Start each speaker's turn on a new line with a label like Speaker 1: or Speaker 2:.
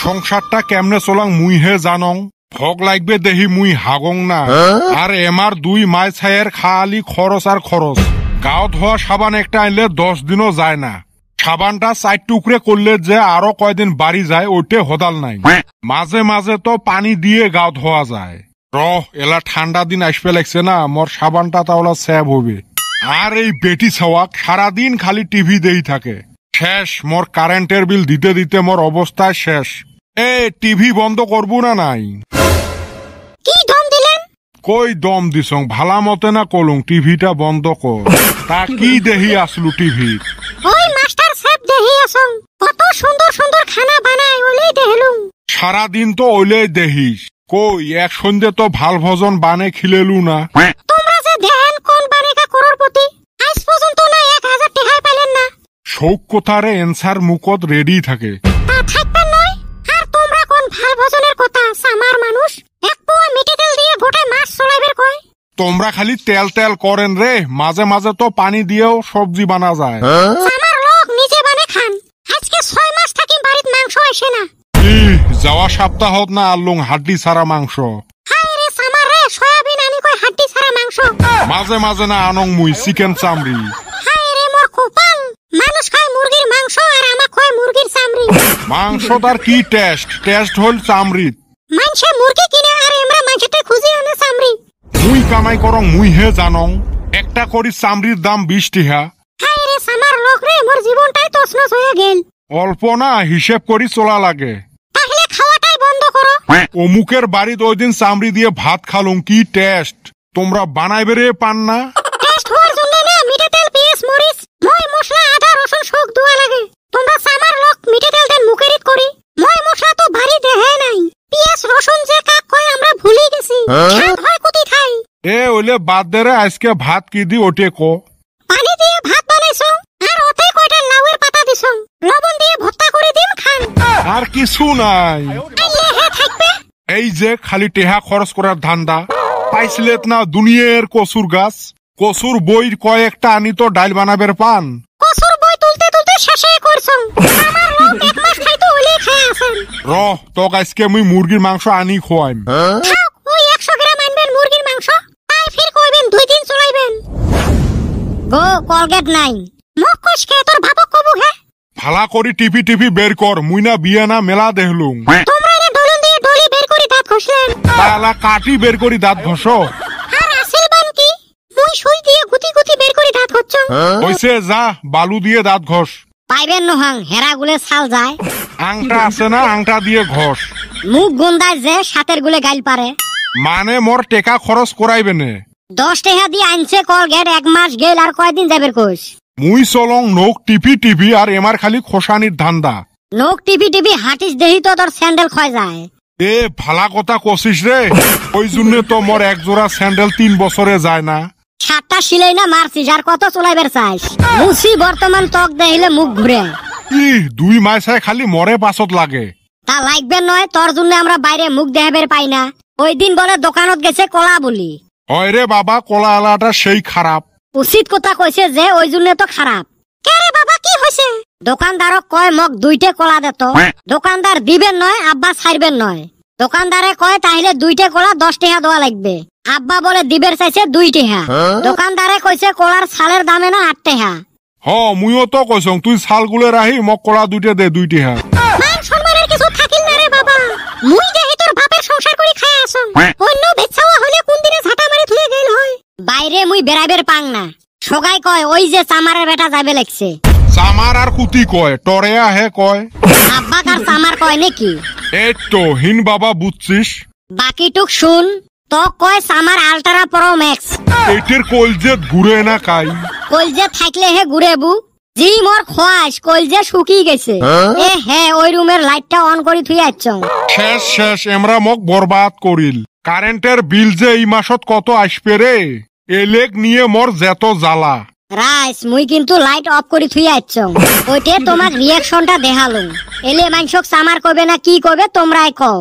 Speaker 1: সংসারটা কেমনে চলাং মুই হে জানং। ভোগ লাগবে দেহি মুই হাগং না। আর এমার 2 মাই ছায়ের খালি খরচ আর খরচ। গাও ধোয়া সাবান একটা আনলে 10 দিনও যায় না। সাবানটা 4 টুকরে করলে যে আরো কয়দিন বাড়ি যায় ওইটে হদাল নাই। মাঝে মাঝে তো পানি দিয়ে গাও ধোয়া যায়। এলা ঠান্ডা দিন আসবে লাগছে না, মোর সাবানটা তাহলে সেভ হবে। আর এই বেটি ছাওয়াক সারাদিন খালি টিভি দেই থাকে। শেষ, মোর কারেন্টের বিল দিতে দিতে মোর অবস্থায় শেষ। টিভি বন্ধ করবো না নাই?
Speaker 2: কি দম দিলেন?
Speaker 1: কই দম দিছং, ভালা মতে না কলুং টিভিটা বন্ধ কর। তা কি দেহি আসলু টিভি?
Speaker 2: ওই মাস্টার শেফ দেহি আসং, কত সুন্দর সুন্দর খানা বানায় ওলেই দেহলুম।
Speaker 1: সারাদিন তো ওলেই দেহিস, কই এক সন্ধ্যে তো ভাল ভজন বানে খিলেলু না।
Speaker 2: তোমরা যে দেন কোন বানেকা করোড়পতি, আজ পর্যন্ত না 1000 টাকাই পাইলেন না।
Speaker 1: শোক কথারে এনসার মুখত রেডি থাকে।
Speaker 2: তা থাকবে নয়। আর তোমরা কোন ভাল ভজনের কথা সামার মানুষ এক পোয়া মিঠে তেল দিয়ে গোটা মাছ চলাইবের কয়।
Speaker 1: তোমরা খালি তেল তেল করেন রে, মাঝে মাঝে তো পানি দিয়েও সবজি বানা যায়।
Speaker 2: আমার লোক নিজে বানে খান। আজকে 6 মাস থাকি বাড়িত মাংস আসে না।
Speaker 1: যাওয়া সপ্তাহত না আনলুং হাড্ডি ছাড়া মাংস।
Speaker 2: হায় রে সামার রে, সয়াবিন আনি কয় হাড্ডি ছাড়া মাংস।
Speaker 1: মাঝে মাঝে না আনং মুই চিকেন চামড়ি।
Speaker 2: হায় রে মোর কপাল, মানুষ খায় মুরগির মাংস আর আমাক কয় মুরগির চামড়ি।
Speaker 1: মাংস তার কি টেস্ট হল চামড়ি।
Speaker 2: মানছে মুরগি কিনে আর আমরা মাংসতে খুঁজি আনে চামড়ি।
Speaker 1: মুই কামাই করং মুই হে জানং, একটা করি চামড়ির দাম 20 টাকা।
Speaker 2: হায় রে সামার লোক রে, মোর জীবনটাই তছনছ হয়ে গেল।
Speaker 1: অল্প না, হিসেব করি চলা লাগে।
Speaker 2: তাহলে খাওয়াটাই বন্ধ করো।
Speaker 1: অমুকের বাড়িতে ওই দিন চামড়ি দিয়ে ভাত খালুম, কি টেস্ট। তোমরা বানাইবে রে পান না?
Speaker 2: টেস্ট হওয়ার জন্য না মিঠে তেল, পেঁয়াজ, মরিচ, মই মশলা, আদা, রসুন সব দোয়া লাগে। তোমরা সামার লোক মিঠে তেল দেন মুখেরিত করি। মই মশলা তো ভারী দেহে নাই। পেঁয়াজ রসুন যে কাক কয় আমরা ভুলি গেছি। স্বাদ হয় কুতি খাই।
Speaker 1: ওলে বাদ দে রে, আজকে ভাত কি দি ওটে কো।
Speaker 2: পানি দিয়ে ভাত বানাইছো আর ওতে কয়টা লাউয়ের পাতা দিছো, লবণ দিয়ে ভর্তা করে দিম খান।
Speaker 1: আর কিছু নাই।
Speaker 2: আইলে হে থাকবে।
Speaker 1: এই যে খালি টেহা খরচ করার ধান্দা। পাইছিলেত না দুনিয়ার কচুর গাছ, কচুর বই কয়েকটা আনি তো ডাইল বানাবের পান।
Speaker 2: কচুর বই তুলতে তুলতে শেষে করছো। আমার লোক 1 মাস খাইতো ওলে খায় আছেন।
Speaker 1: তোক আজকে মুই মুরগির মাংস আনি খোয়াইম।
Speaker 2: থাক, ওই 100 গ্রাম আনবেন মুরগির মাংস, তাই ফির কইবেন 2 দিন চলাইবেন। গো কলগেট নাই, মুখ কষকে তোর ভাবক কবু হে।
Speaker 1: ভালা করি টিপি টিপি বের কর, মুই না বিয়া না মেলা দেখলুম।
Speaker 2: তোমরা এনে ডলন দিয়ে ডলি বের করি দাঁত ঘষলেন।
Speaker 1: তালা কাটি বের করি দাঁত ঘষো।
Speaker 2: আর আসল বান কি, মুই সুই দিয়ে গুতি গুতি বের করি দাঁত ঘষছ।
Speaker 1: হইছে, যা বালু দিয়ে দাঁত ঘষ।
Speaker 2: পাইবেন নহাং, হেরা গুলে ছাল যায়।
Speaker 1: আংটা আছে না, আংটা দিয়ে ঘষ।
Speaker 2: মুখ গন্ধায় যে সাতের গুলে গাইল পারে।
Speaker 1: মানে মোর টেকা খরচ করাইবে নে।
Speaker 2: 10 টাকা দিয়ে আনছে কলগেট, 1 মাস গেল আর কয়দিন যাবের কোষ।
Speaker 1: মুই চলং নোক টিপি টিপি আর এমার খালি খোসানির ধান্দা।
Speaker 2: নোক টিপি টিপি হাঁটিস দেহি তো তোর স্যান্ডেল ক্ষয় যায়।
Speaker 1: ভালা কথা কছিস রে, ওই জন্য তো মোর এক জোড়া স্যান্ডেল 3 বছরে যায় না।
Speaker 2: 7টা সিলাই না মারছিস আর কত চলাইবার চাইস। মুসি বর্তমান তক দেখিলে মুখ ঘুরে।
Speaker 1: 2 মাসে খালি মরে পাছত লাগে।
Speaker 2: তা লাগবে নয়, তোর জন্য আমরা বাইরে মুখ দেখাবের পাই না। ওই দিন বলে দোকানত গেছে কলা বলি।
Speaker 1: হয় রে বাবা, কলা আলাটা সেই খারাপ।
Speaker 2: উচিত কথা কইছে যে ওই জন্য তো খারাপ। কে রে বাবা, কি হইছে? দোকানদারক কয় মগ 2টে কলা দেত। দোকানদার দিবেন নয়, আব্বা ছাড়বেন নয়। দোকানদারে কয় তাইলে 2টে কলা 10 টাকা দেওয়া লাগবে। আব্বা বলে দিবের চাইছে 2 টাকা। দোকানদারে কইছে কলার ছালের দামে না 8 টাকা।
Speaker 1: মুইও তো কইছং, তুই ছাল গুলে রাহি মগ কলা 2টে দে 2 টাকা।
Speaker 2: মান সম্মানের কিছু থাকিল না রে বাবা। মুই দেহি তোর বাপের সংসার করি খায় আসং। অন্য বেচাওয়া হলে কোন দিনে ঝাঁটা মারি থুয়ে গেল হয়। বাইরে মুই বেড়াইবের পাং না। সগাই কয় ওই যে চামারের বেটা যাবে লাগছে।
Speaker 1: চামার আর কুতি কয়, টরে আহে কয়।
Speaker 2: আব্বা কার চামার কয় নাকি?
Speaker 1: এই তো হিন বাবা বুঝছিস।
Speaker 2: বাকিটুক শুন, তো কয় চামার আল্ট্রা প্রো ম্যাক্স।
Speaker 1: এটির কলজেত ঘুরে না কাই।
Speaker 2: কলজে থাকলে হে ঘুরে বু। জি মোর খোয়াস কলজে শুকি গেছে। ওই রুমের লাইটটা অন করি থুই আচ্ছং।
Speaker 1: শেষ এমরা মক বরবাদ করিল। কারেন্টের বিল যে এই মাসত কত আসবে রে, এলেক নিয়ে মোর যেত জ্বালা।
Speaker 2: রাইস, মুই কিন্তু লাইট অফ করি থুই আচ্ছং। ওইটে তোমাক রিয়াকশনটা দেখালুম। এলে মাংসক চামার কবে না কি কবে তোমরাই কও।